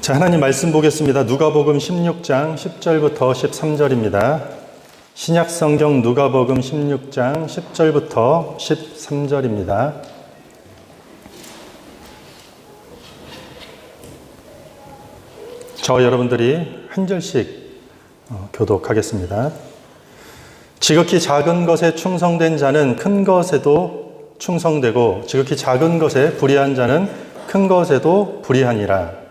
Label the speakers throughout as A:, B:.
A: 자, 하나님 말씀 보겠습니다. 누가복음 16장 10절부터 13절입니다. 신약성경 누가복음 16장 10절부터 13절입니다. 저 여러분들이 한 절씩 교독하겠습니다. 지극히 작은 것에 충성된 자는 큰 것에도 충성되고 지극히 작은 것에 불의한 자는 큰 것에도 불의하니라.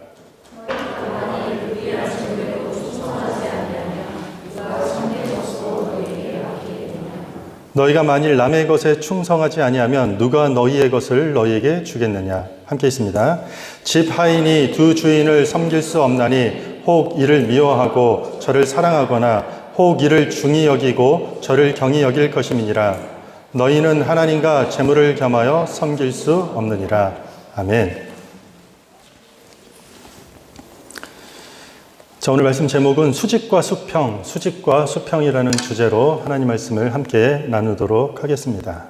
A: 너희가 만일 남의 것에 충성하지 아니하면 누가 너희의 것을 너희에게 주겠느냐. 함께 있습니다. 집 하인이 두 주인을 섬길 수 없나니 혹 이를 미워하고 저를 사랑하거나 혹 이를 중히 여기고 저를 경히 여길 것임이니라. 너희는 하나님과 재물을 겸하여 섬길 수 없느니라. 아멘. 자, 오늘 말씀 제목은 수직과 수평이라는 주제로 하나님 말씀을 함께 나누도록 하겠습니다.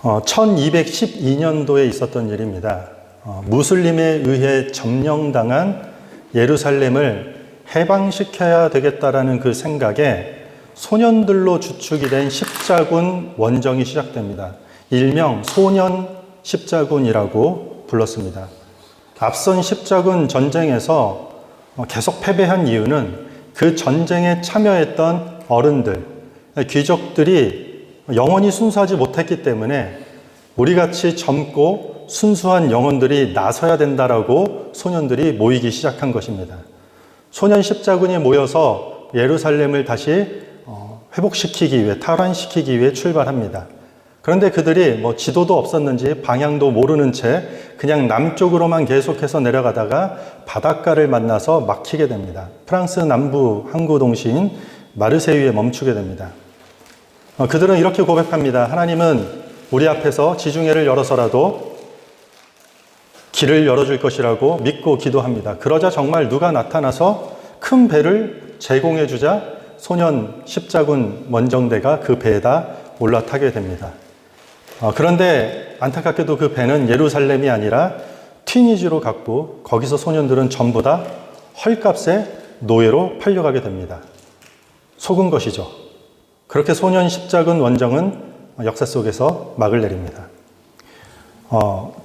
A: 1212년도에 있었던 일입니다. 무슬림에 의해 점령당한 예루살렘을 해방시켜야 되겠다라는 그 생각에 소년들로 주축이 된 십자군 원정이 시작됩니다. 일명 소년 십자군이라고 불렀습니다. 앞선 십자군 전쟁에서 계속 패배한 이유는 그 전쟁에 참여했던 어른들, 귀족들이 영혼이 순수하지 못했기 때문에 우리같이 젊고 순수한 영혼들이 나서야 된다라고 소년들이 모이기 시작한 것입니다. 소년 십자군이 모여서 예루살렘을 다시 회복시키기 위해, 탈환시키기 위해 출발합니다. 그런데 그들이 지도도 없었는지 방향도 모르는 채 그냥 남쪽으로만 계속해서 내려가다가 바닷가를 만나서 막히게 됩니다. 프랑스 남부 항구 동시인 마르세유에 멈추게 됩니다. 그들은 이렇게 고백합니다. 하나님은 우리 앞에서 지중해를 열어서라도 길을 열어줄 것이라고 믿고 기도합니다. 그러자 정말 누가 나타나서 큰 배를 제공해 주자 소년 십자군 원정대가 그 배에다 올라타게 됩니다. 그런데 안타깝게도 그 배는 예루살렘이 아니라 튀니지로 갔고 거기서 소년들은 전부 다 헐값에 노예로 팔려가게 됩니다. 속은 것이죠. 그렇게 소년 십자군 원정은 역사 속에서 막을 내립니다.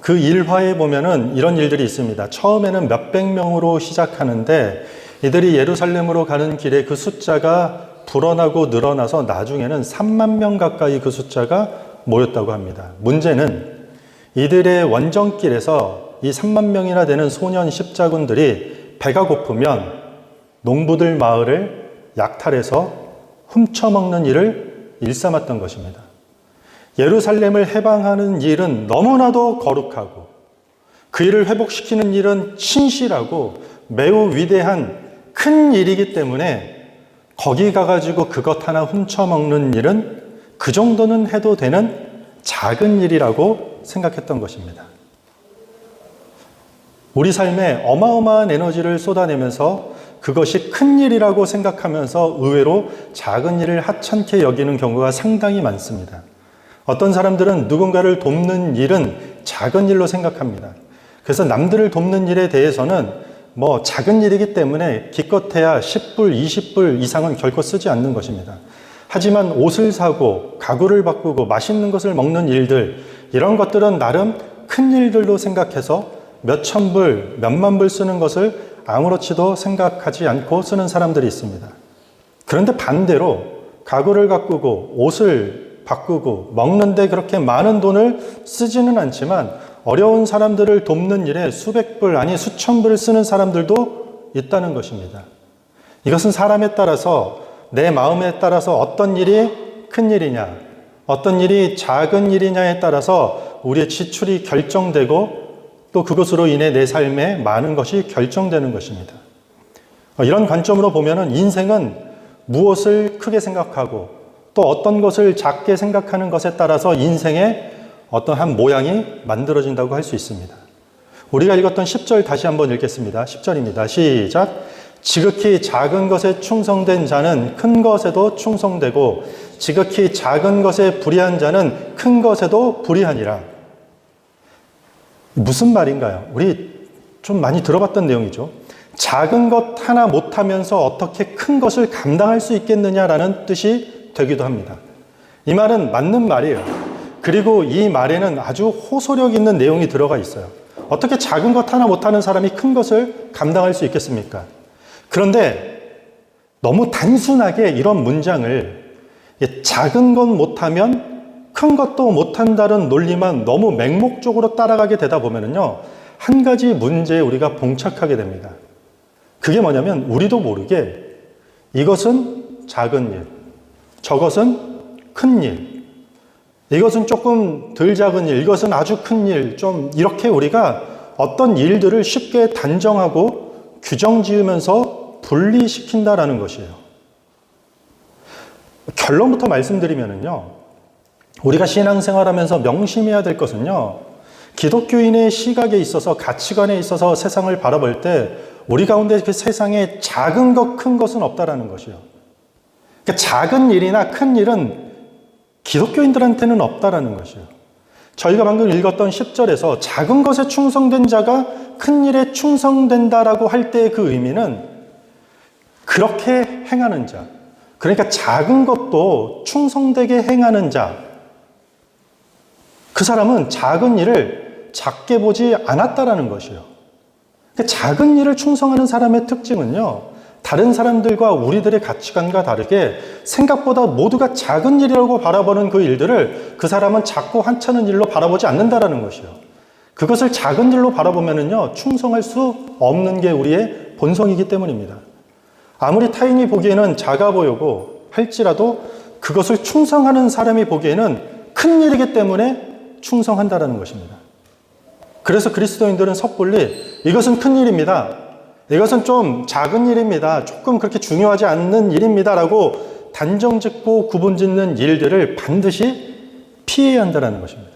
A: 그 일화에 보면은 이런 일들이 있습니다. 처음에는 몇백 명으로 시작하는데 이들이 예루살렘으로 가는 길에 그 숫자가 불어나고 늘어나서 나중에는 3만 명 가까이 그 숫자가 모였다고 합니다. 문제는 이들의 원정길에서 이 3만 명이나 되는 소년 십자군들이 배가 고프면 농부들 마을을 약탈해서 훔쳐먹는 일을 일삼았던 것입니다. 예루살렘을 해방하는 일은 너무나도 거룩하고 그 일을 회복시키는 일은 신실하고 매우 위대한 큰 일이기 때문에 거기 가가지고 그것 하나 훔쳐먹는 일은 그 정도는 해도 되는 작은 일이라고 생각했던 것입니다. 우리 삶에 어마어마한 에너지를 쏟아내면서 그것이 큰 일이라고 생각하면서 의외로 작은 일을 하찮게 여기는 경우가 상당히 많습니다. 어떤 사람들은 누군가를 돕는 일은 작은 일로 생각합니다. 그래서 남들을 돕는 일에 대해서는 작은 일이기 때문에 기껏해야 10불, 20불 이상은 결코 쓰지 않는 것입니다. 하지만 옷을 사고 가구를 바꾸고 맛있는 것을 먹는 일들, 이런 것들은 나름 큰 일들로 생각해서 몇천 불, 몇만 불 쓰는 것을 아무렇지도 생각하지 않고 쓰는 사람들이 있습니다. 그런데 반대로 가구를 가꾸고 옷을 바꾸고 먹는데 그렇게 많은 돈을 쓰지는 않지만 어려운 사람들을 돕는 일에 수백 불, 아니 수천 불을 쓰는 사람들도 있다는 것입니다. 이것은 사람에 따라서, 내 마음에 따라서 어떤 일이 큰 일이냐, 어떤 일이 작은 일이냐에 따라서 우리의 지출이 결정되고 또 그것으로 인해 내 삶에 많은 것이 결정되는 것입니다. 이런 관점으로 보면은 인생은 무엇을 크게 생각하고 또 어떤 것을 작게 생각하는 것에 따라서 인생의 어떠한 모양이 만들어진다고 할 수 있습니다. 우리가 읽었던 10절 다시 한번 읽겠습니다. 10절입니다. 시작. 지극히 작은 것에 충성된 자는 큰 것에도 충성되고 지극히 작은 것에 불의한 자는 큰 것에도 불의하니라. 무슨 말인가요? 우리 좀 많이 들어봤던 내용이죠. 작은 것 하나 못하면서 어떻게 큰 것을 감당할 수 있겠느냐라는 뜻이 되기도 합니다. 이 말은 맞는 말이에요. 그리고 이 말에는 아주 호소력 있는 내용이 들어가 있어요. 어떻게 작은 것 하나 못하는 사람이 큰 것을 감당할 수 있겠습니까? 그런데 너무 단순하게 이런 문장을 작은 것 못하면 큰 것도 못한다는 논리만 너무 맹목적으로 따라가게 되다 보면은요, 한 가지 문제에 우리가 봉착하게 됩니다. 그게 뭐냐면 우리도 모르게 이것은 작은 일, 저것은 큰 일, 이것은 조금 덜 작은 일, 이것은 아주 큰 일, 좀 이렇게 우리가 어떤 일들을 쉽게 단정하고 규정 지으면서 분리시킨다라는 것이에요. 결론부터 말씀드리면은요, 우리가 신앙생활하면서 명심해야 될 것은요, 기독교인의 시각에 있어서, 가치관에 있어서 세상을 바라볼 때 우리 가운데 그 세상에 작은 것, 큰 것은 없다라는 것이요. 그러니까 작은 일이나 큰 일은 기독교인들한테는 없다라는 것이요. 저희가 방금 읽었던 10절에서 작은 것에 충성된 자가 큰 일에 충성된다라고 할 때의 그 의미는 그렇게 행하는 자, 그러니까 작은 것도 충성되게 행하는 자, 그 사람은 작은 일을 작게 보지 않았다라는 것이요. 그러니까 작은 일을 충성하는 사람의 특징은요, 다른 사람들과 우리들의 가치관과 다르게 생각보다 모두가 작은 일이라고 바라보는 그 일들을 그 사람은 작고 하찮은 일로 바라보지 않는다라는 것이요. 그것을 작은 일로 바라보면은요, 충성할 수 없는 게 우리의 본성이기 때문입니다. 아무리 타인이 보기에는 작아 보이고 할지라도 그것을 충성하는 사람이 보기에는 큰 일이기 때문에 충성한다라는 것입니다. 그래서 그리스도인들은 섣불리 이것은 큰 일입니다, 이것은 좀 작은 일입니다, 조금 그렇게 중요하지 않는 일입니다 라고 단정짓고 구분짓는 일들을 반드시 피해야 한다는 것입니다.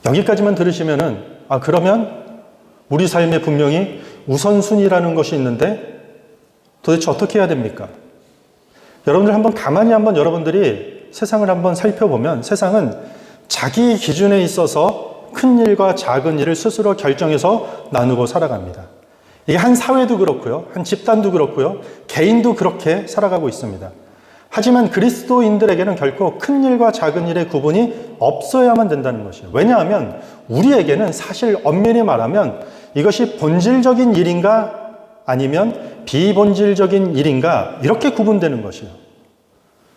A: 여기까지만 들으시면은 그러면 우리 삶에 분명히 우선순위라는 것이 있는데 도대체 어떻게 해야 됩니까? 여러분들 가만히 여러분들이 세상을 한번 살펴보면 세상은 자기 기준에 있어서 큰 일과 작은 일을 스스로 결정해서 나누고 살아갑니다. 이게 한 사회도 그렇고요, 한 집단도 그렇고요, 개인도 그렇게 살아가고 있습니다. 하지만 그리스도인들에게는 결코 큰 일과 작은 일의 구분이 없어야만 된다는 것이에요. 왜냐하면 우리에게는 사실 엄밀히 말하면 이것이 본질적인 일인가 아니면 비본질적인 일인가 이렇게 구분되는 것이에요.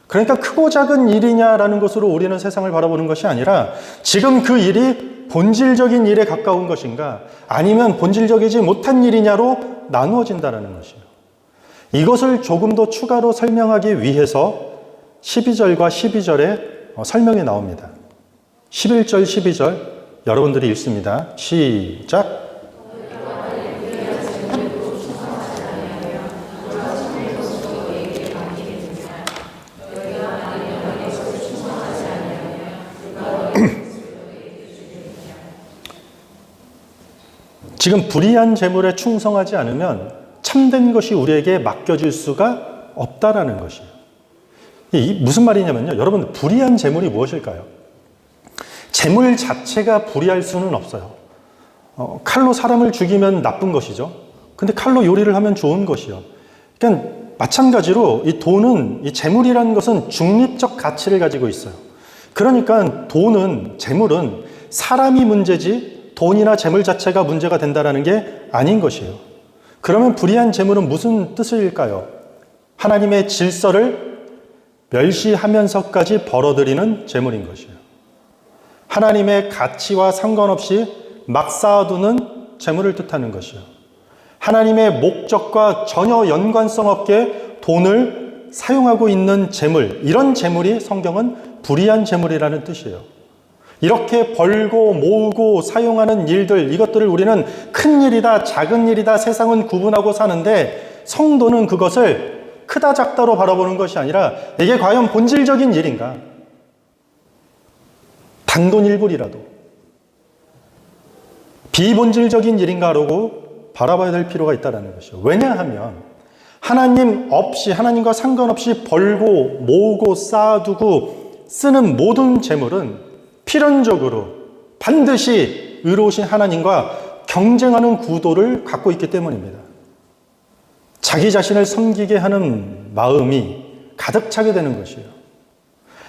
A: 그러니까 크고 작은 일이냐라는 것으로 우리는 세상을 바라보는 것이 아니라 지금 그 일이 본질적인 일에 가까운 것인가 아니면 본질적이지 못한 일이냐로 나누어진다는 것이에요. 이것을 조금 더 추가로 설명하기 위해서 12절과 12절에 설명이 나옵니다. 11절, 12절 여러분들이 읽습니다. 시작! 지금 불의한 재물에 충성하지 않으면 참된 것이 우리에게 맡겨질 수가 없다라는 것이에요. 이게 무슨 말이냐면요, 여러분, 불의한 재물이 무엇일까요? 재물 자체가 불의할 수는 없어요. 칼로 사람을 죽이면 나쁜 것이죠. 근데 칼로 요리를 하면 좋은 것이요. 그러니까 마찬가지로 이 돈은, 이 재물이라는 것은 중립적 가치를 가지고 있어요. 그러니까 돈은, 재물은 사람이 문제지 돈이나 재물 자체가 문제가 된다는 게 아닌 것이에요. 그러면 불의한 재물은 무슨 뜻일까요? 하나님의 질서를 멸시하면서까지 벌어들이는 재물인 것이에요. 하나님의 가치와 상관없이 막 쌓아두는 재물을 뜻하는 것이에요. 하나님의 목적과 전혀 연관성 없게 돈을 사용하고 있는 재물, 이런 재물이 성경은 불의한 재물이라는 뜻이에요. 이렇게 벌고 모으고 사용하는 일들, 이것들을 우리는 큰 일이다, 작은 일이다, 세상은 구분하고 사는데 성도는 그것을 크다 작다로 바라보는 것이 아니라 이게 과연 본질적인 일인가? 단돈 1불이라도 비본질적인 일인가라고 바라봐야 될 필요가 있다는 것이죠. 왜냐하면 하나님 없이, 하나님과 상관없이 벌고 모으고 쌓아두고 쓰는 모든 재물은 필연적으로 반드시 의로우신 하나님과 경쟁하는 구도를 갖고 있기 때문입니다. 자기 자신을 섬기게 하는 마음이 가득 차게 되는 것이에요.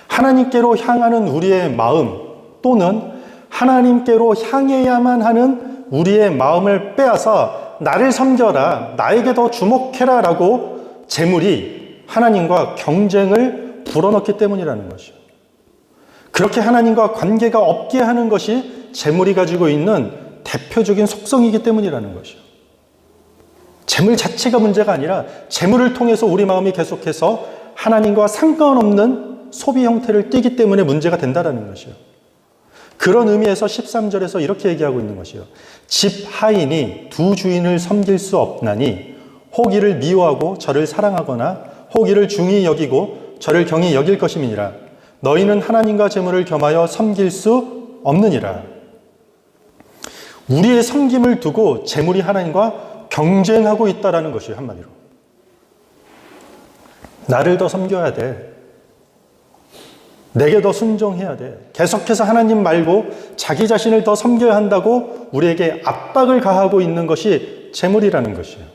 A: 하나님께로 향하는 우리의 마음 또는 하나님께로 향해야만 하는 우리의 마음을 빼앗아 나를 섬겨라, 나에게 더 주목해라 라고 재물이 하나님과 경쟁을 불어넣기 때문이라는 것이죠. 그렇게 하나님과 관계가 없게 하는 것이 재물이 가지고 있는 대표적인 속성이기 때문이라는 것이죠. 재물 자체가 문제가 아니라 재물을 통해서 우리 마음이 계속해서 하나님과 상관없는 소비 형태를 띠기 때문에 문제가 된다는 것이요. 그런 의미에서 13절에서 이렇게 얘기하고 있는 것이요. 집 하인이 두 주인을 섬길 수 없나니 혹 이를 미워하고 저를 사랑하거나 혹 이를 중히 여기고 저를 경히 여길 것임이니라. 너희는 하나님과 재물을 겸하여 섬길 수 없느니라. 우리의 섬김을 두고 재물이 하나님과 경쟁하고 있다는 것이에요. 한마디로. 나를 더 섬겨야 돼. 내게 더 순종해야 돼. 계속해서 하나님 말고 자기 자신을 더 섬겨야 한다고 우리에게 압박을 가하고 있는 것이 재물이라는 것이에요.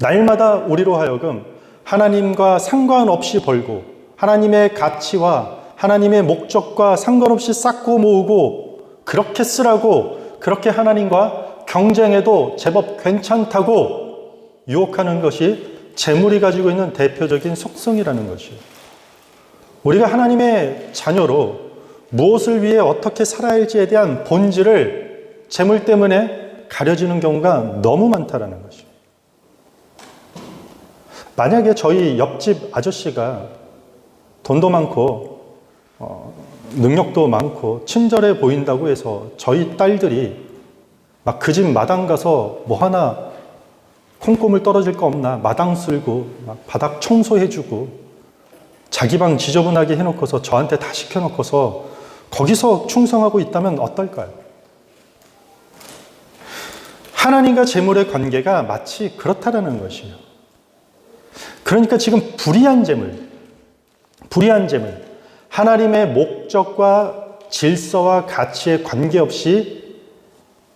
A: 날마다 우리로 하여금 하나님과 상관없이 벌고 하나님의 가치와 하나님의 목적과 상관없이 쌓고 모으고 그렇게 쓰라고 그렇게 하나님과 경쟁해도 제법 괜찮다고 유혹하는 것이 재물이 가지고 있는 대표적인 속성이라는 것이에요. 우리가 하나님의 자녀로 무엇을 위해 어떻게 살아야 할지에 대한 본질을 재물 때문에 가려지는 경우가 너무 많다는 것이에요. 만약에 저희 옆집 아저씨가 돈도 많고 능력도 많고 친절해 보인다고 해서 저희 딸들이 막 그 집 마당 가서 뭐 하나 콩고물 떨어질 거 없나 마당 쓸고 막 바닥 청소해주고 자기 방 지저분하게 해놓고서 저한테 다 시켜놓고서 거기서 충성하고 있다면 어떨까요? 하나님과 재물의 관계가 마치 그렇다라는 것이에요. 그러니까 지금 불의한 재물, 하나님의 목적과 질서와 가치에 관계없이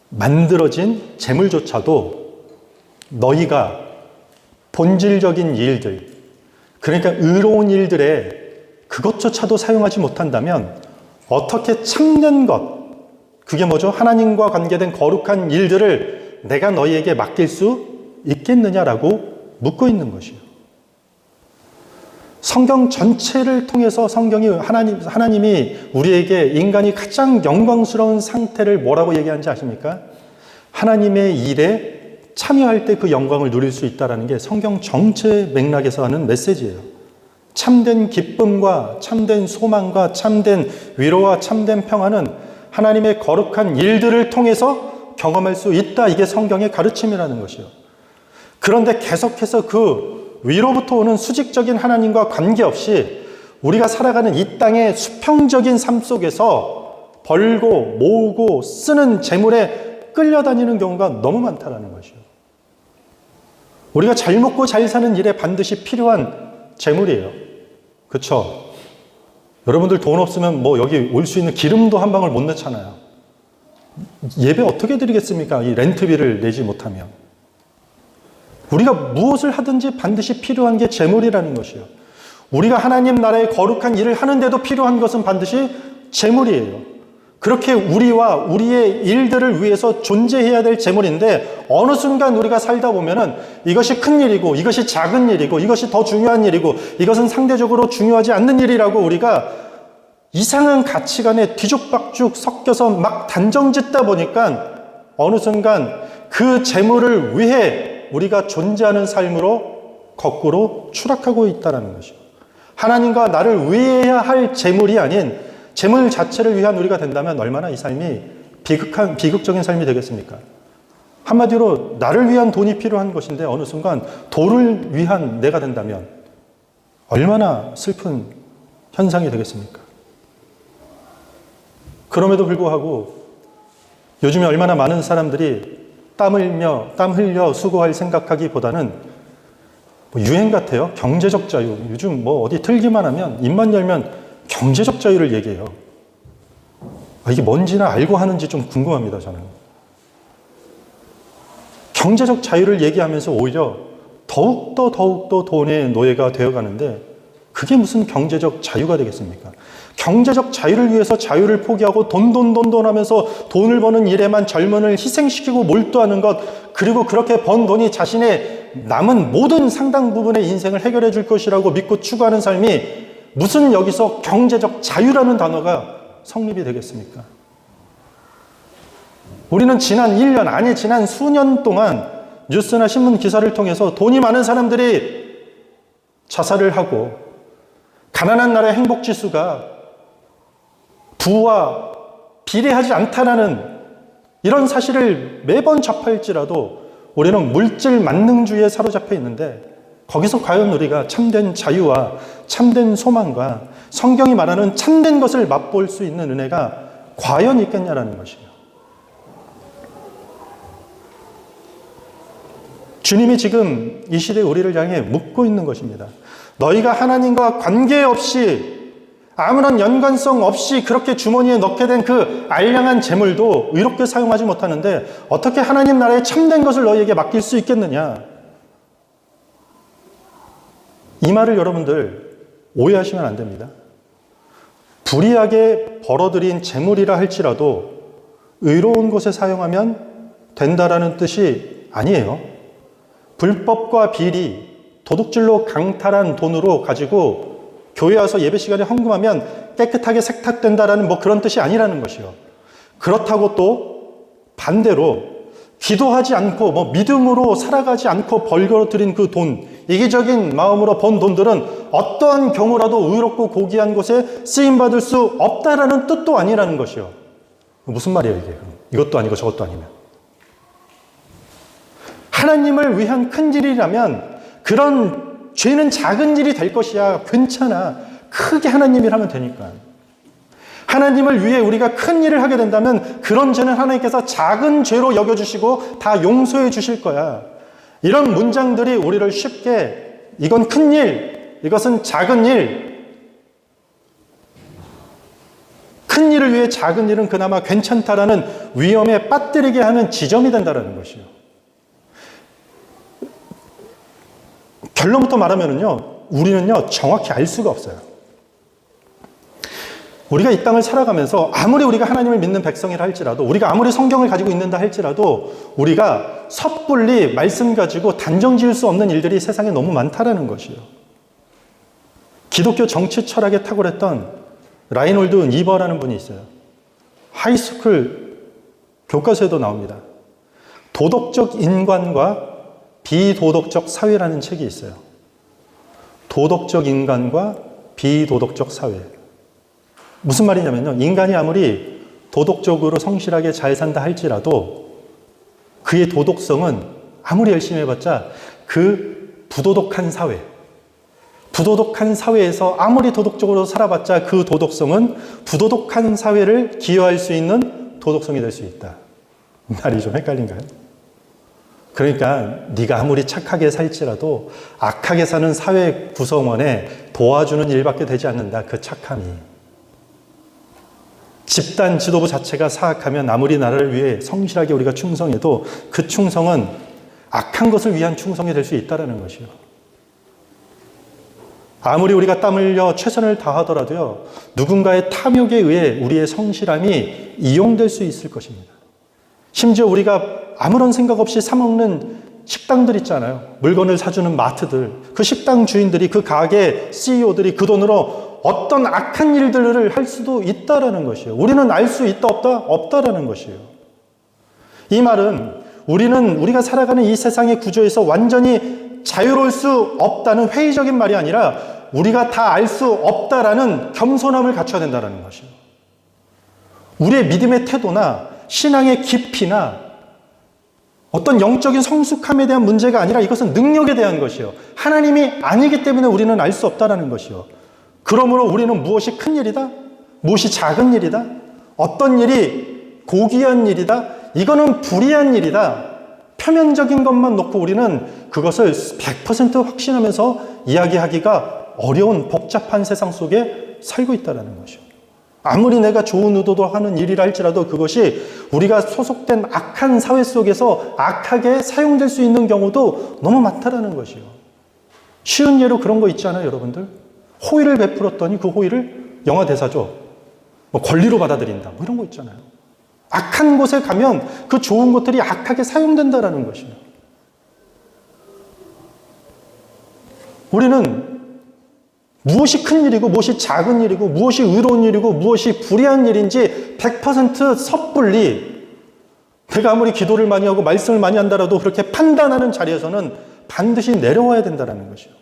A: 만들어진 재물조차도 너희가 본질적인 일들, 그러니까 의로운 일들에 그것조차도 사용하지 못한다면 어떻게 참된 것, 그게 뭐죠? 하나님과 관계된 거룩한 일들을 내가 너희에게 맡길 수 있겠느냐라고 묻고 있는 것이에요. 성경 전체를 통해서 성경이 하나님이 우리에게 인간이 가장 영광스러운 상태를 뭐라고 얘기하는지 아십니까? 하나님의 일에 참여할 때 그 영광을 누릴 수 있다는 게 성경 전체 맥락에서 하는 메시지예요. 참된 기쁨과 참된 소망과 참된 위로와 참된 평화는 하나님의 거룩한 일들을 통해서 경험할 수 있다. 이게 성경의 가르침이라는 것이요. 그런데 계속해서 그 위로부터 오는 수직적인 하나님과 관계없이 우리가 살아가는 이 땅의 수평적인 삶 속에서 벌고 모으고 쓰는 재물에 끌려다니는 경우가 너무 많다는 것이요. 우리가 잘 먹고 잘 사는 일에 반드시 필요한 재물이에요. 그렇죠? 여러분들 돈 없으면 뭐 여기 올 수 있는 기름도 한 방울 못 넣잖아요. 예배 어떻게 드리겠습니까? 이 렌트비를 내지 못하면. 우리가 무엇을 하든지 반드시 필요한 게 재물이라는 것이에요. 우리가 하나님 나라의 거룩한 일을 하는데도 필요한 것은 반드시 재물이에요. 그렇게 우리와 우리의 일들을 위해서 존재해야 될 재물인데 어느 순간 우리가 살다 보면은 이것이 큰 일이고 이것이 작은 일이고 이것이 더 중요한 일이고 이것은 상대적으로 중요하지 않는 일이라고 우리가 이상한 가치관에 뒤죽박죽 섞여서 막 단정짓다 보니까 어느 순간 그 재물을 위해 우리가 존재하는 삶으로 거꾸로 추락하고 있다는 것이죠. 하나님과 나를 위해야 할 재물이 아닌 재물 자체를 위한 우리가 된다면 얼마나 이 삶이 비극적인 삶이 되겠습니까? 한마디로 나를 위한 돈이 필요한 것인데 어느 순간 돈을 위한 내가 된다면 얼마나 슬픈 현상이 되겠습니까? 그럼에도 불구하고 요즘에 얼마나 많은 사람들이 땀 흘려 수고할 생각하기보다는 뭐 유행 같아요. 경제적 자유. 요즘 뭐 어디 틀기만 하면 입만 열면 경제적 자유를 얘기해요. 이게 뭔지나 알고 하는지 좀 궁금합니다, 저는. 경제적 자유를 얘기하면서 오히려 더욱더 돈의 노예가 되어가는데 그게 무슨 경제적 자유가 되겠습니까? 경제적 자유를 위해서 자유를 포기하고 돈 하면서 돈을 버는 일에만 젊은을 희생시키고 몰두하는 것, 그리고 그렇게 번 돈이 자신의 남은 모든 상당 부분의 인생을 해결해 줄 것이라고 믿고 추구하는 삶이 무슨 여기서 경제적 자유라는 단어가 성립이 되겠습니까? 우리는 지난 1년, 아니 지난 수년 동안 뉴스나 신문 기사를 통해서 돈이 많은 사람들이 자살을 하고 가난한 나라의 행복지수가 부와 비례하지 않다라는 이런 사실을 매번 접할지라도 우리는 물질 만능주의에 사로잡혀 있는데 거기서 과연 우리가 참된 자유와 참된 소망과 성경이 말하는 참된 것을 맛볼 수 있는 은혜가 과연 있겠냐라는 것이에요. 주님이 지금 이 시대에 우리를 향해 묻고 있는 것입니다. 너희가 하나님과 관계없이 아무런 연관성 없이 그렇게 주머니에 넣게 된 그 알량한 재물도 의롭게 사용하지 못하는데 어떻게 하나님 나라의 참된 것을 너희에게 맡길 수 있겠느냐? 이 말을 여러분들 오해하시면 안 됩니다. 불이하게 벌어들인 재물이라 할지라도 의로운 곳에 사용하면 된다라는 뜻이 아니에요. 불법과 비리, 도둑질로 강탈한 돈으로 가지고 교회 와서 예배 시간에 헌금하면 깨끗하게 세탁된다라는 그런 뜻이 아니라는 것이요. 그렇다고 또 반대로 기도하지 않고 믿음으로 살아가지 않고 벌거들인 그 돈, 이기적인 마음으로 번 돈들은 어떠한 경우라도 의롭고 고귀한 곳에 쓰임받을 수 없다라는 뜻도 아니라는 것이요. 무슨 말이에요 이게? 이것도 아니고 저것도 아니면. 하나님을 위한 큰 일이라면 그런 죄는 작은 일이 될 것이야. 괜찮아. 크게 하나님 일 하면 되니까. 하나님을 위해 우리가 큰 일을 하게 된다면 그런 죄는 하나님께서 작은 죄로 여겨주시고 다 용서해 주실 거야. 이런 문장들이 우리를 쉽게 이건 큰 일, 이것은 작은 일, 큰 일을 위해 작은 일은 그나마 괜찮다라는 위험에 빠뜨리게 하는 지점이 된다는 것이요. 결론부터 말하면요, 우리는요, 정확히 알 수가 없어요. 우리가 이 땅을 살아가면서 아무리 우리가 하나님을 믿는 백성이라 할지라도, 우리가 아무리 성경을 가지고 있는다 할지라도, 우리가 섣불리 말씀 가지고 단정 지을 수 없는 일들이 세상에 너무 많다라는 것이요. 기독교 정치 철학에 탁월했던 라인홀드 니버라는 분이 있어요. 하이스쿨 교과서에도 나옵니다. 도덕적 인간과 비도덕적 사회라는 책이 있어요. 도덕적 인간과 비도덕적 사회. 무슨 말이냐면요. 인간이 아무리 도덕적으로 성실하게 잘 산다 할지라도 그의 도덕성은 아무리 열심히 해봤자 그 부도덕한 사회에서 아무리 도덕적으로 살아봤자 그 도덕성은 부도덕한 사회를 기여할 수 있는 도덕성이 될 수 있다. 말이 좀 헷갈린가요? 그러니까 네가 아무리 착하게 살지라도 악하게 사는 사회 구성원에 도와주는 일밖에 되지 않는다. 그 착함이. 집단 지도부 자체가 사악하면 아무리 나라를 위해 성실하게 우리가 충성해도 그 충성은 악한 것을 위한 충성이 될 수 있다는 것이요. 아무리 우리가 땀 흘려 최선을 다하더라도요, 누군가의 탐욕에 의해 우리의 성실함이 이용될 수 있을 것입니다. 심지어 우리가 아무런 생각 없이 사먹는 식당들 있잖아요. 물건을 사주는 마트들, 그 식당 주인들이, 그 가게 CEO들이 그 돈으로 어떤 악한 일들을 할 수도 있다라는 것이에요. 우리는 알 수 있다 없다? 없다라는 것이에요. 이 말은 우리가 살아가는 이 세상의 구조에서 완전히 자유로울 수 없다는 회의적인 말이 아니라 우리가 다 알 수 없다라는 겸손함을 갖춰야 된다는 것이에요. 우리의 믿음의 태도나 신앙의 깊이나 어떤 영적인 성숙함에 대한 문제가 아니라 이것은 능력에 대한 것이요. 하나님이 아니기 때문에 우리는 알 수 없다라는 것이요. 그러므로 우리는 무엇이 큰 일이다? 무엇이 작은 일이다? 어떤 일이 고귀한 일이다? 이거는 불의한 일이다. 표면적인 것만 놓고 우리는 그것을 100% 확신하면서 이야기하기가 어려운 복잡한 세상 속에 살고 있다는 것이요. 아무리 내가 좋은 의도도 하는 일이라 할지라도 그것이 우리가 소속된 악한 사회 속에서 악하게 사용될 수 있는 경우도 너무 많다라는 것이요. 쉬운 예로 그런 거 있지 않아요, 여러분들? 호의를 베풀었더니 그 호의를 영화 대사죠. 뭐 권리로 받아들인다. 뭐 이런 거 있잖아요. 악한 곳에 가면 그 좋은 것들이 악하게 사용된다라는 것이요. 우리는 무엇이 큰 일이고 무엇이 작은 일이고 무엇이 의로운 일이고 무엇이 불의한 일인지 100% 섣불리 내가 아무리 기도를 많이 하고 말씀을 많이 한다라도 그렇게 판단하는 자리에서는 반드시 내려와야 된다는 것이요.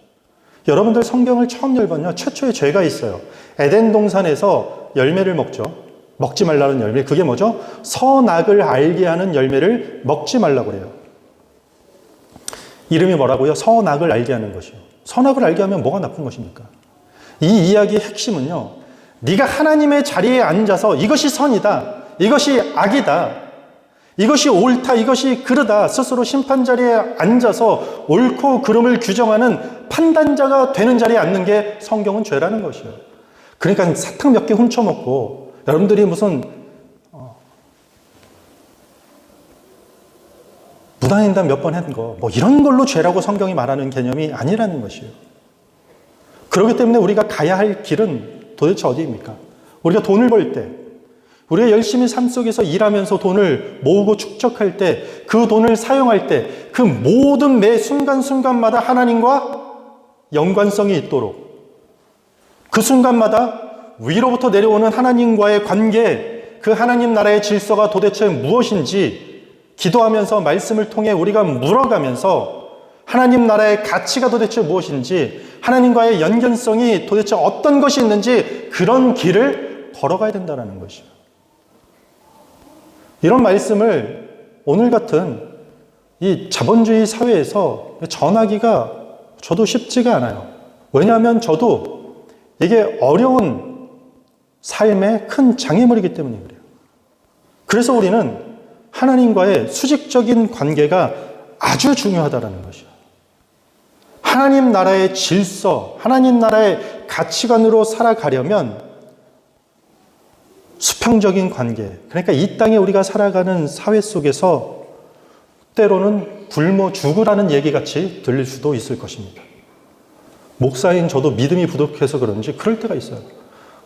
A: 여러분들 성경을 처음 열면요, 최초의 죄가 있어요. 에덴 동산에서 열매를 먹죠. 먹지 말라는 열매. 그게 뭐죠? 선악을 알게 하는 열매를 먹지 말라고 그래요. 이름이 뭐라고요? 선악을 알게 하는 것이요. 선악을 알게 하면 뭐가 나쁜 것입니까? 이 이야기의 핵심은요, 네가 하나님의 자리에 앉아서 이것이 선이다, 이것이 악이다, 이것이 옳다, 이것이 그르다 스스로 심판 자리에 앉아서 옳고 그름을 규정하는 판단자가 되는 자리에 앉는 게 성경은 죄라는 것이에요. 그러니까 사탕 몇 개 훔쳐먹고 여러분들이 무슨 무단횡단 몇 번 한 거 뭐 이런 걸로 죄라고 성경이 말하는 개념이 아니라는 것이에요. 그렇기 때문에 우리가 가야 할 길은 도대체 어디입니까? 우리가 돈을 벌 때, 우리가 열심히 삶 속에서 일하면서 돈을 모으고 축적할 때, 그 돈을 사용할 때, 그 모든 매 순간순간마다 하나님과 연관성이 있도록, 그 순간마다 위로부터 내려오는 하나님과의 관계, 그 하나님 나라의 질서가 도대체 무엇인지 기도하면서 말씀을 통해 우리가 물어가면서 하나님 나라의 가치가 도대체 무엇인지, 하나님과의 연결성이 도대체 어떤 것이 있는지 그런 길을 걸어가야 된다는 것이요. 이런 말씀을 오늘 같은 이 자본주의 사회에서 전하기가 저도 쉽지가 않아요. 왜냐하면 저도 이게 어려운 삶의 큰 장애물이기 때문에 그래요. 그래서 우리는 하나님과의 수직적인 관계가 아주 중요하다는 것이요. 하나님 나라의 질서, 하나님 나라의 가치관으로 살아가려면 수평적인 관계, 그러니까 이 땅에 우리가 살아가는 사회 속에서 때로는 굶어 죽으라는 얘기같이 들릴 수도 있을 것입니다. 목사인 저도 믿음이 부족해서 그런지 그럴 때가 있어요.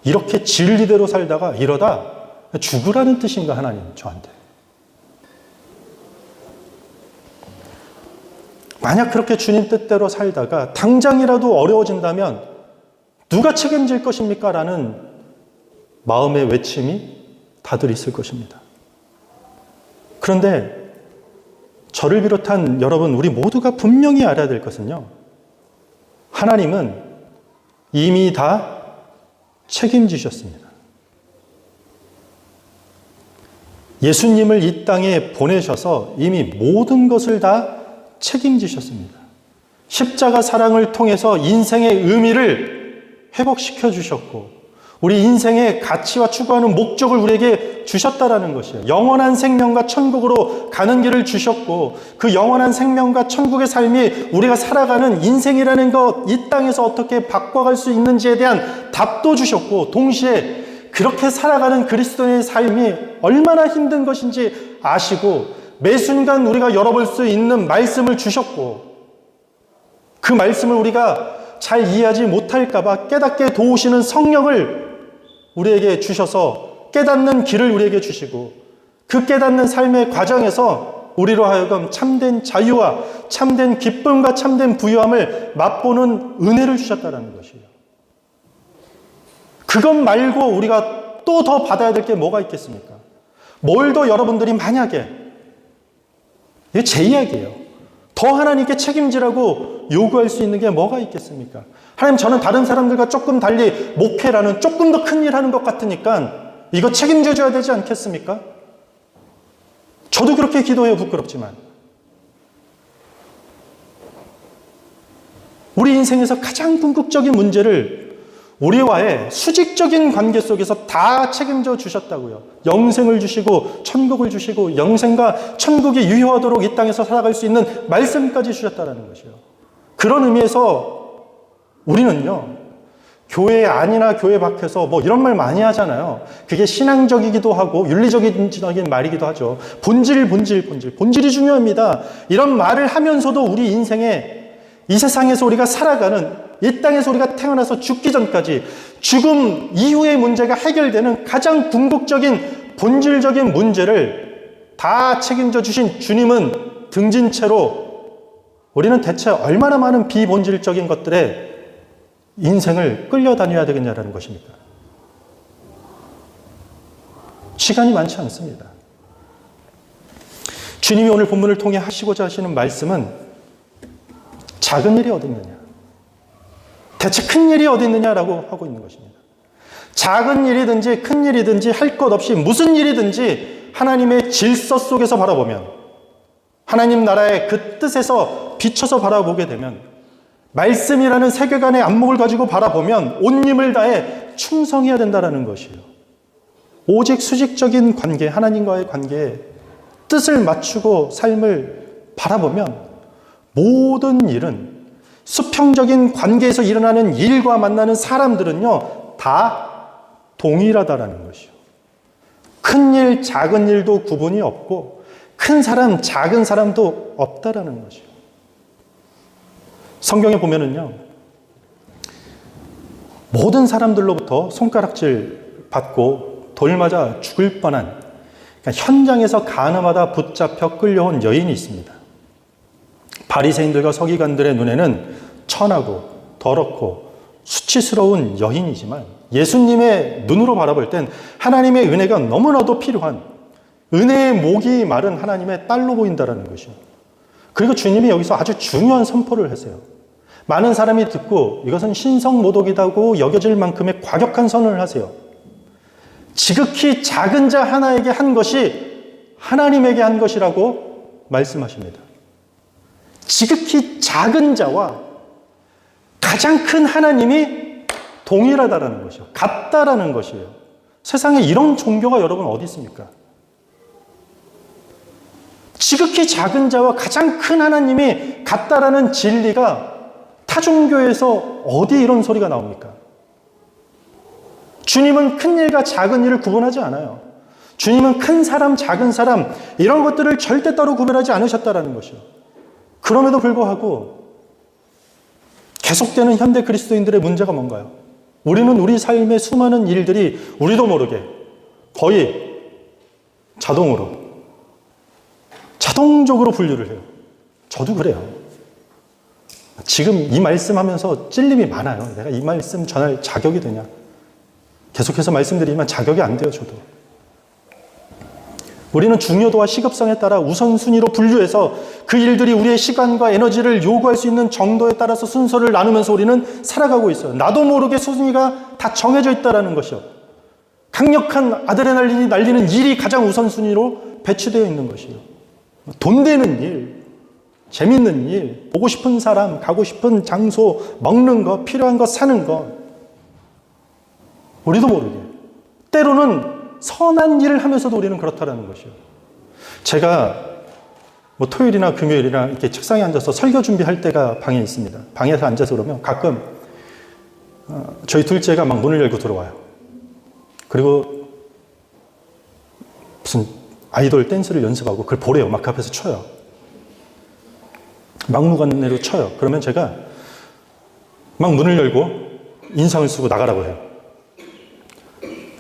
A: 이렇게 진리대로 살다가 이러다 죽으라는 뜻인가 하나님 저한테. 만약 그렇게 주님 뜻대로 살다가 당장이라도 어려워진다면 누가 책임질 것입니까? 라는 마음의 외침이 다들 있을 것입니다. 그런데 저를 비롯한 여러분, 우리 모두가 분명히 알아야 될 것은요, 하나님은 이미 다 책임지셨습니다. 예수님을 이 땅에 보내셔서 이미 모든 것을 다 책임지셨습니다. 십자가 사랑을 통해서 인생의 의미를 회복시켜 주셨고, 우리 인생의 가치와 추구하는 목적을 우리에게 주셨다라는 것이에요. 영원한 생명과 천국으로 가는 길을 주셨고, 그 영원한 생명과 천국의 삶이 우리가 살아가는 인생이라는 것, 이 땅에서 어떻게 바꿔갈 수 있는지에 대한 답도 주셨고, 동시에 그렇게 살아가는 그리스도인의 삶이 얼마나 힘든 것인지 아시고 매 순간 우리가 열어볼 수 있는 말씀을 주셨고, 그 말씀을 우리가 잘 이해하지 못할까 봐 깨닫게 도우시는 성령을 우리에게 주셔서 깨닫는 길을 우리에게 주시고, 그 깨닫는 삶의 과정에서 우리로 하여금 참된 자유와 참된 기쁨과 참된 부유함을 맛보는 은혜를 주셨다는 것이에요. 그것 말고 우리가 또 더 받아야 될 게 뭐가 있겠습니까? 뭘 더 여러분들이 만약에, 이게 제 이야기예요, 더 하나님께 책임지라고 요구할 수 있는 게 뭐가 있겠습니까? 하나님, 저는 다른 사람들과 조금 달리 목회라는 조금 더 큰 일 하는 것 같으니까 이거 책임져 줘야 되지 않겠습니까? 저도 그렇게 기도해요, 부끄럽지만. 우리 인생에서 가장 궁극적인 문제를 우리와의 수직적인 관계 속에서 다 책임져 주셨다고요. 영생을 주시고 천국을 주시고 영생과 천국이 유효하도록 이 땅에서 살아갈 수 있는 말씀까지 주셨다는 것이에요. 그런 의미에서 우리는요, 교회 안이나 교회 밖에서 뭐 이런 말 많이 하잖아요. 그게 신앙적이기도 하고 윤리적인 말이기도 하죠. 본질이 중요합니다. 이런 말을 하면서도 우리 인생에 이 세상에서 우리가 살아가는, 이 땅에서 우리가 태어나서 죽기 전까지 죽음 이후의 문제가 해결되는 가장 궁극적인 본질적인 문제를 다 책임져 주신 주님은 등진 채로 우리는 대체 얼마나 많은 비본질적인 것들에 인생을 끌려다녀야 되겠냐라는 것입니다. 시간이 많지 않습니다. 주님이 오늘 본문을 통해 하시고자 하시는 말씀은 작은 일이 어디 있느냐, 대체 큰 일이 어디 있느냐라고 하고 있는 것입니다. 작은 일이든지 큰 일이든지 할 것 없이 무슨 일이든지 하나님의 질서 속에서 바라보면, 하나님 나라의 그 뜻에서 비춰서 바라보게 되면, 말씀이라는 세계관의 안목을 가지고 바라보면 온 힘을 다해 충성해야 된다는 것이에요. 오직 수직적인 관계, 하나님과의 관계에 뜻을 맞추고 삶을 바라보면 모든 일은, 수평적인 관계에서 일어나는 일과 만나는 사람들은요, 다 동일하다라는 것이요. 큰 일, 작은 일도 구분이 없고 큰 사람, 작은 사람도 없다라는 것이요. 성경에 보면은요, 모든 사람들로부터 손가락질 받고 돌 맞아 죽을 뻔한, 그러니까 현장에서 가늠하다 붙잡혀 끌려온 여인이 있습니다. 바리새인들과 서기관들의 눈에는 천하고 더럽고 수치스러운 여인이지만 예수님의 눈으로 바라볼 땐 하나님의 은혜가 너무나도 필요한, 은혜의 목이 마른 하나님의 딸로 보인다는 것이요. 그리고 주님이 여기서 아주 중요한 선포를 하세요. 많은 사람이 듣고 이것은 신성모독이라고 여겨질 만큼의 과격한 선언을 하세요. 지극히 작은 자 하나에게 한 것이 하나님에게 한 것이라고 말씀하십니다. 지극히 작은 자와 가장 큰 하나님이 동일하다라는 것이요, 같다라는 것이에요. 세상에 이런 종교가 여러분 어디 있습니까? 지극히 작은 자와 가장 큰 하나님이 같다라는 진리가 타 종교에서 어디 이런 소리가 나옵니까? 주님은 큰 일과 작은 일을 구분하지 않아요. 주님은 큰 사람, 작은 사람 이런 것들을 절대 따로 구별하지 않으셨다라는 것이요. 그럼에도 불구하고 계속되는 현대 그리스도인들의 문제가 뭔가요? 우리는 우리 삶의 수많은 일들이 우리도 모르게 거의 자동적으로 분류를 해요. 저도 그래요. 지금 이 말씀하면서 찔림이 많아요. 내가 이 말씀 전할 자격이 되냐? 계속해서 말씀드리지만 자격이 안 돼요, 저도. 우리는 중요도와 시급성에 따라 우선순위로 분류해서 그 일들이 우리의 시간과 에너지를 요구할 수 있는 정도에 따라서 순서를 나누면서 우리는 살아가고 있어요. 나도 모르게 순위가 다 정해져 있다는 것이요. 강력한 아드레날린이 날리는 일이 가장 우선순위로 배치되어 있는 것이요. 돈 되는 일, 재밌는 일, 보고 싶은 사람, 가고 싶은 장소, 먹는 것, 필요한 것, 사는 것. 우리도 모르게. 때로는 선한 일을 하면서도 우리는 그렇다라는 것이요. 제가 토요일이나 금요일이나 이렇게 책상에 앉아서 설교 준비할 때가 방에 있습니다. 방에서 앉아서 그러면 가끔 저희 둘째가 막 문을 열고 들어와요. 그리고 무슨 아이돌 댄스를 연습하고 그걸 보래요. 막 앞에서 쳐요. 막무가내로 쳐요. 그러면 제가 막 문을 열고 인상을 쓰고 나가라고 해요.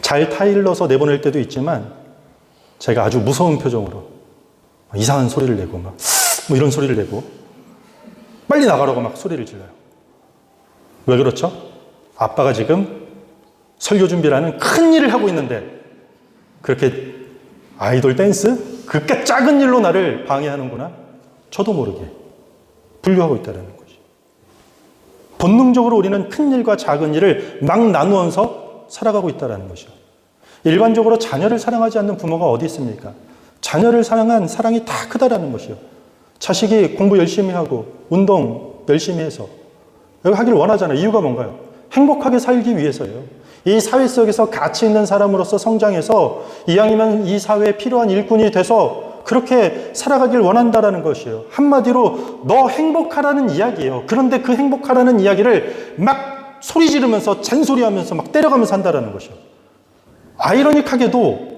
A: 잘 타일러서 내보낼 때도 있지만 제가 아주 무서운 표정으로 이상한 소리를 내고 막 뭐 이런 소리를 내고 빨리 나가라고 막 소리를 질러요. 왜 그렇죠? 아빠가 지금 설교 준비라는 큰 일을 하고 있는데 그렇게 아이돌 댄스? 그렇게 작은 일로 나를 방해하는구나? 저도 모르게 분류하고 있다는 것이. 본능적으로 우리는 큰 일과 작은 일을 막 나누어서 살아가고 있다는 것이죠. 일반적으로 자녀를 사랑하지 않는 부모가 어디 있습니까? 자녀를 사랑한 사랑이 다 크다라는 것이요. 자식이 공부 열심히 하고 운동 열심히 해서 여기 하기를 원하잖아요. 이유가 뭔가요? 행복하게 살기 위해서예요. 이 사회 속에서 가치 있는 사람으로서 성장해서 이왕이면 이 사회에 필요한 일꾼이 돼서 그렇게 살아가길 원한다라는 것이에요. 한마디로 너 행복하라는 이야기예요. 그런데 그 행복하라는 이야기를 막 소리 지르면서 잔소리하면서 막 때려가면서 한다라는 것이요. 아이러니하게도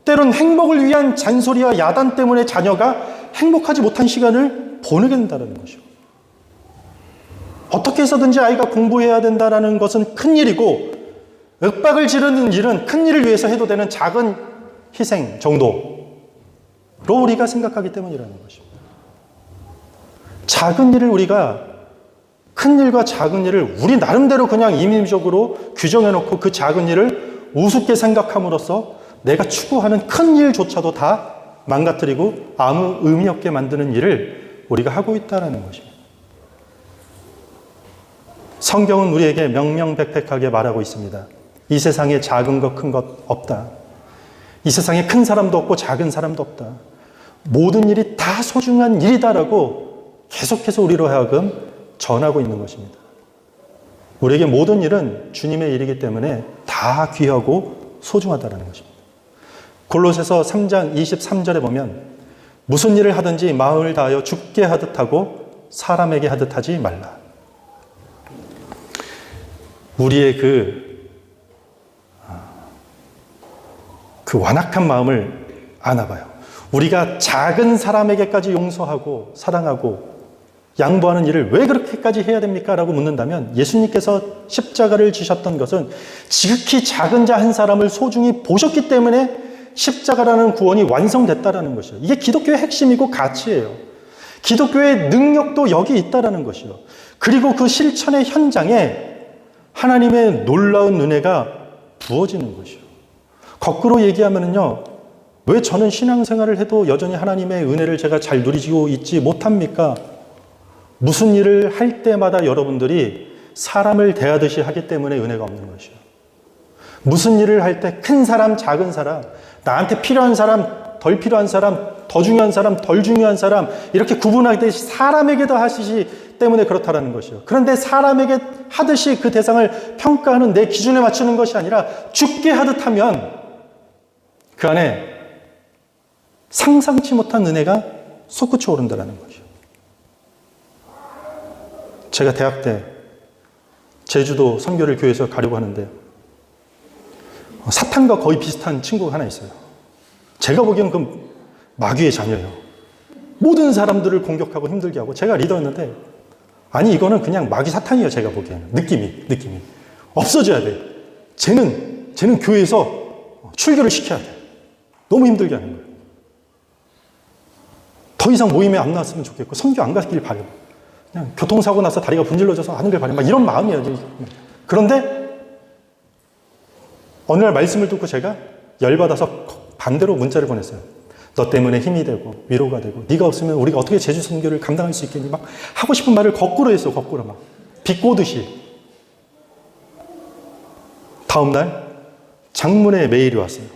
A: 때론 행복을 위한 잔소리와 야단 때문에 자녀가 행복하지 못한 시간을 보내게 된다는 것이요. 어떻게 해서든지 아이가 공부해야 된다는 것은 큰 일이고, 윽박을 지르는 일은 큰 일을 위해서 해도 되는 작은 희생 정도로 우리가 생각하기 때문이라는 것입니다. 작은 일을 우리가, 큰 일과 작은 일을 우리 나름대로 그냥 임의적으로 규정해놓고 그 작은 일을 우습게 생각함으로써 내가 추구하는 큰 일조차도 다 망가뜨리고 아무 의미 없게 만드는 일을 우리가 하고 있다는 것입니다. 성경은 우리에게 명명백백하게 말하고 있습니다. 이 세상에 작은 것, 큰 것 없다. 이 세상에 큰 사람도 없고 작은 사람도 없다. 모든 일이 다 소중한 일이다라고 계속해서 우리로 하여금 전하고 있는 것입니다. 우리에게 모든 일은 주님의 일이기 때문에 다 귀하고 소중하다는 것입니다. 골로새서 3장 23절에 보면 무슨 일을 하든지 마음을 다하여 주께 하듯 하고 사람에게 하듯 하지 말라. 우리의 그 완악한 마음을 아나봐요. 우리가 작은 사람에게까지 용서하고 사랑하고 양보하는 일을 왜 그렇게까지 해야 됩니까? 라고 묻는다면 예수님께서 십자가를 지셨던 것은 지극히 작은 자 한 사람을 소중히 보셨기 때문에 십자가라는 구원이 완성됐다라는 것이요. 이게 기독교의 핵심이고 가치예요. 기독교의 능력도 여기 있다라는 것이요. 그리고 그 실천의 현장에 하나님의 놀라운 은혜가 부어지는 것이요. 거꾸로 얘기하면요, 왜 저는 신앙생활을 해도 여전히 하나님의 은혜를 제가 잘 누리고 있지 못합니까? 무슨 일을 할 때마다 여러분들이 사람을 대하듯이 하기 때문에 은혜가 없는 것이요. 무슨 일을 할 때 큰 사람, 작은 사람, 나한테 필요한 사람, 덜 필요한 사람, 더 중요한 사람, 덜 중요한 사람, 이렇게 구분하듯이 사람에게도 하시기 때문에 그렇다라는 것이요. 그런데 사람에게 하듯이 그 대상을 평가하는 내 기준에 맞추는 것이 아니라 주께 하듯 하면 그 안에 상상치 못한 은혜가 솟구쳐 오른다라는 것이요. 제가 대학 때 제주도 선교를 교회에서 가려고 하는데 사탄과 거의 비슷한 친구가 하나 있어요. 제가 보기엔 그 마귀의 자녀예요. 모든 사람들을 공격하고 힘들게 하고 제가 리더였는데 아니 이거는 그냥 마귀 사탄이에요. 제가 보기에는 느낌이 없어져야 돼. 쟤는 교회에서 출교를 시켜야 돼. 너무 힘들게 하는 거예요. 더 이상 모임에 안 나왔으면 좋겠고 선교 안 가길 바래요. 그냥 교통사고 나서 다리가 분질러져서 하는 걸 바래요. 막 이런 마음이에요. 그런데 어느 날 말씀을 듣고 제가 열받아서 반대로 문자를 보냈어요. 너 때문에 힘이 되고 위로가 되고 네가 없으면 우리가 어떻게 제주 선교를 감당할 수 있겠니? 막 하고 싶은 말을 거꾸로 했어. 거꾸로 막 비꼬듯이. 다음 날 장문의 메일이 왔어요.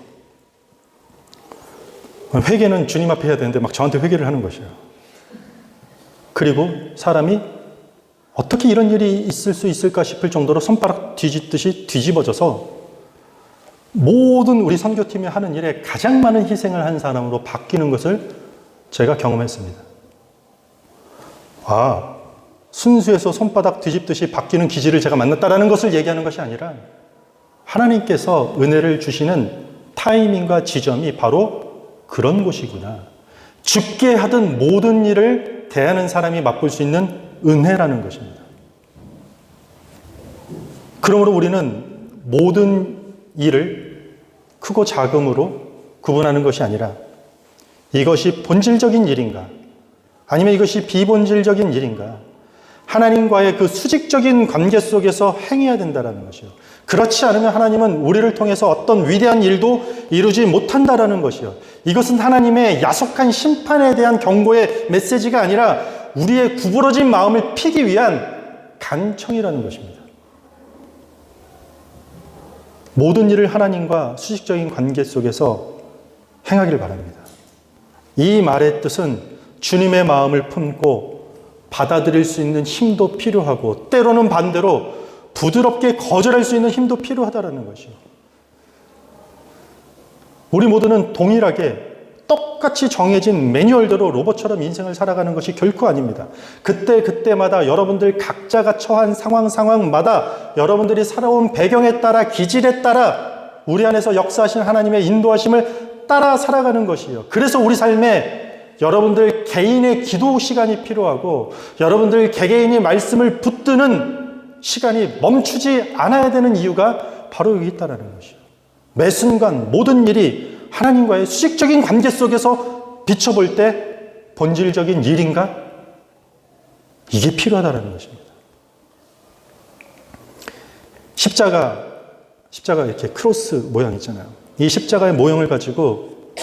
A: 회개는 주님 앞에 해야 되는데 막 저한테 회개를 하는 것이에요. 그리고 사람이 어떻게 이런 일이 있을 수 있을까 싶을 정도로 손가락 뒤집듯이 뒤집어져서 모든 우리 선교팀이 하는 일에 가장 많은 희생을 한 사람으로 바뀌는 것을 제가 경험했습니다. 아, 순수해서 손바닥 뒤집듯이 바뀌는 기질을 제가 만났다라는 것을 얘기하는 것이 아니라 하나님께서 은혜를 주시는 타이밍과 지점이 바로 그런 곳이구나. 죽게 하던 모든 일을 대하는 사람이 맛볼 수 있는 은혜라는 것입니다. 그러므로 우리는 모든 일을 크고 작음으로 구분하는 것이 아니라 이것이 본질적인 일인가? 아니면 이것이 비본질적인 일인가? 하나님과의 그 수직적인 관계 속에서 행해야 된다는 것이요. 그렇지 않으면 하나님은 우리를 통해서 어떤 위대한 일도 이루지 못한다는 것이요. 이것은 하나님의 야속한 심판에 대한 경고의 메시지가 아니라 우리의 구부러진 마음을 피기 위한 간청이라는 것입니다. 모든 일을 하나님과 수직적인 관계 속에서 행하기를 바랍니다. 이 말의 뜻은 주님의 마음을 품고 받아들일 수 있는 힘도 필요하고 때로는 반대로 부드럽게 거절할 수 있는 힘도 필요하다는 것이요. 우리 모두는 동일하게 똑같이 정해진 매뉴얼대로 로봇처럼 인생을 살아가는 것이 결코 아닙니다. 그때마다 여러분들 각자가 처한 상황마다 여러분들이 살아온 배경에 따라, 기질에 따라 우리 안에서 역사하신 하나님의 인도하심을 따라 살아가는 것이에요. 그래서 우리 삶에 여러분들 개인의 기도 시간이 필요하고 여러분들 개개인이 말씀을 붙드는 시간이 멈추지 않아야 되는 이유가 바로 여기 있다는 것이에요. 매 순간 모든 일이 하나님과의 수직적인 관계 속에서 비춰볼 때 본질적인 일인가? 이게 필요하다는 것입니다. 십자가 이렇게 크로스 모양 있잖아요. 이 십자가의 모형을 가지고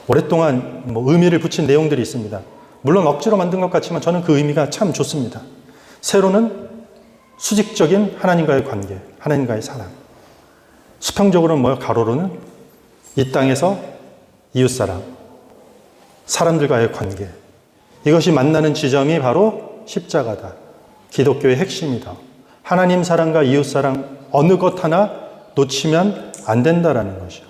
A: 오랫동안 의미를 붙인 내용들이 있습니다. 물론 억지로 만든 것 같지만 저는 그 의미가 참 좋습니다. 세로는 수직적인 하나님과의 관계, 하나님과의 사랑. 수평적으로는 가로로는 이 땅에서 이웃사랑, 사람들과의 관계. 이것이 만나는 지점이 바로 십자가다. 기독교의 핵심이다. 하나님 사랑과 이웃사랑 어느 것 하나 놓치면 안 된다라는 것이요.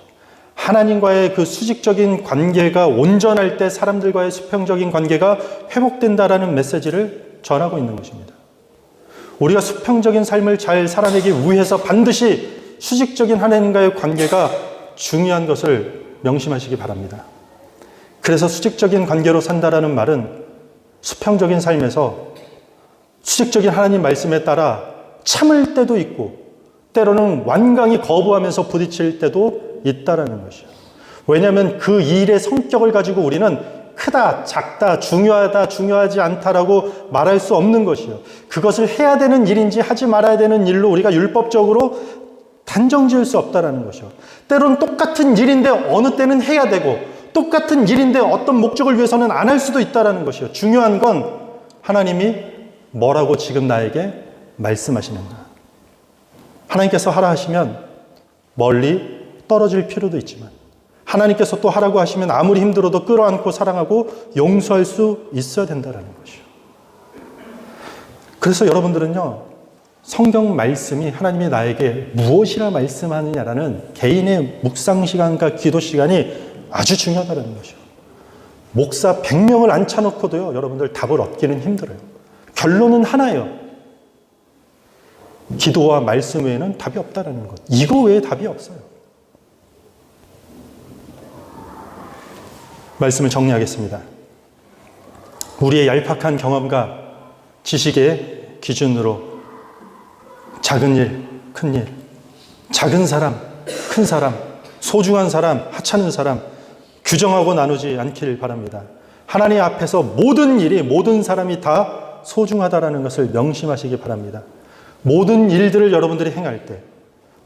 A: 하나님과의 그 수직적인 관계가 온전할 때 사람들과의 수평적인 관계가 회복된다라는 메시지를 전하고 있는 것입니다. 우리가 수평적인 삶을 잘 살아내기 위해서 반드시 수직적인 하나님과의 관계가 중요한 것을 명심하시기 바랍니다. 그래서 수직적인 관계로 산다라는 말은 수평적인 삶에서 수직적인 하나님 말씀에 따라 참을 때도 있고 때로는 완강히 거부하면서 부딪힐 때도 있다라는 것이죠. 왜냐하면 그 일의 성격을 가지고 우리는 크다, 작다, 중요하다, 중요하지 않다라고 말할 수 없는 것이요. 그것을 해야 되는 일인지 하지 말아야 되는 일로 우리가 율법적으로 단정 지을 수 없다라는 것이요. 때로는 똑같은 일인데 어느 때는 해야 되고 똑같은 일인데 어떤 목적을 위해서는 안 할 수도 있다라는 것이요. 중요한 건 하나님이 뭐라고 지금 나에게 말씀하시는가. 하나님께서 하라 하시면 멀리 떨어질 필요도 있지만 하나님께서 또 하라고 하시면 아무리 힘들어도 끌어안고 사랑하고 용서할 수 있어야 된다는 것이요. 그래서 여러분들은요, 성경 말씀이 하나님이 나에게 무엇이라 말씀하느냐라는 개인의 묵상 시간과 기도 시간이 아주 중요하다는 것이요. 목사 100명을 앉혀놓고도요, 여러분들 답을 얻기는 힘들어요. 결론은 하나예요. 기도와 말씀 외에는 답이 없다는 것. 이거 외에 답이 없어요. 말씀을 정리하겠습니다. 우리의 얄팍한 경험과 지식의 기준으로 작은 일, 큰 일, 작은 사람, 큰 사람, 소중한 사람, 하찮은 사람 규정하고 나누지 않기를 바랍니다. 하나님 앞에서 모든 일이, 모든 사람이 다 소중하다라는 것을 명심하시기 바랍니다. 모든 일들을 여러분들이 행할 때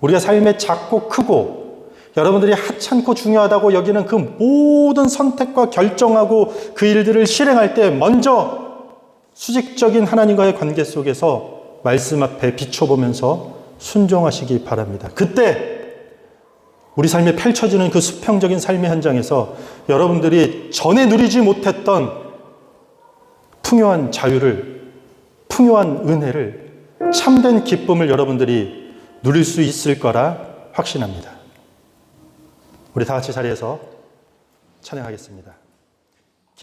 A: 우리가 삶에 작고 크고 여러분들이 하찮고 중요하다고 여기는 그 모든 선택과 결정하고 그 일들을 실행할 때 먼저 수직적인 하나님과의 관계 속에서 말씀 앞에 비춰보면서 순종하시기 바랍니다. 그때 우리 삶에 펼쳐지는 그 수평적인 삶의 현장에서 여러분들이 전에 누리지 못했던 풍요한 자유를, 풍요한 은혜를, 참된 기쁨을 여러분들이 누릴 수 있을 거라 확신합니다. 우리 다 같이 자리에서 찬양하겠습니다.